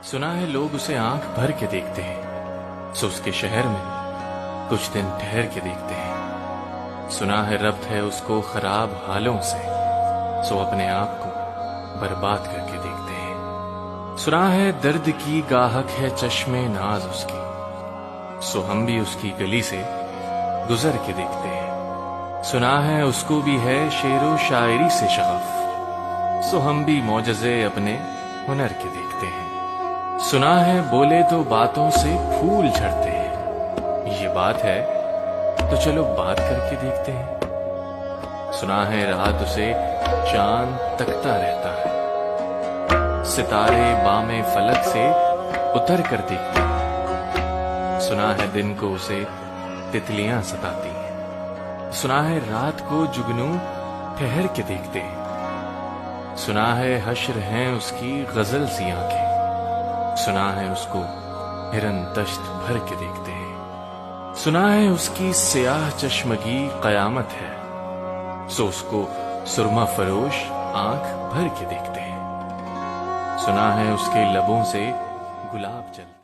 سنا ہے لوگ اسے آنکھ بھر کے دیکھتے ہیں، سو اس کے شہر میں کچھ دن ٹھہر کے دیکھتے ہیں۔ سنا ہے ربط ہے اس کو خراب حالوں سے، سو اپنے آپ کو برباد کر کے دیکھتے ہیں۔ سنا ہے درد کی گاہک ہے چشم ناز اس کی، سو ہم بھی اس کی گلی سے گزر کے دیکھتے ہیں۔ سنا ہے اس کو بھی ہے شعر و شاعری سے شغف، سو ہم بھی معجزے اپنے ہنر کے دیکھتے ہیں۔ سنا ہے بولے تو باتوں سے پھول جھڑتے ہیں، یہ بات ہے تو چلو بات کر کے دیکھتے ہیں۔ سنا ہے رات اسے چاند تکتا رہتا ہے، ستارے بام فلک سے اتر کر دیکھتے ہیں۔ سنا ہے دن کو اسے تتلیاں ستاتی ہیں، سنا ہے رات کو جگنو ٹھہر کے دیکھتے ہیں۔ سنا ہے حشر ہیں اس کی غزل سی آنکھیں، سنا ہے اس کو ہرن تشت بھر کے دیکھتے ہیں۔ سنا ہے اس کی سیاہ چشمگی قیامت ہے، سو اس کو سرما فروش آنکھ بھر کے دیکھتے ہیں۔ سنا ہے اس کے لبوں سے گلاب جلتے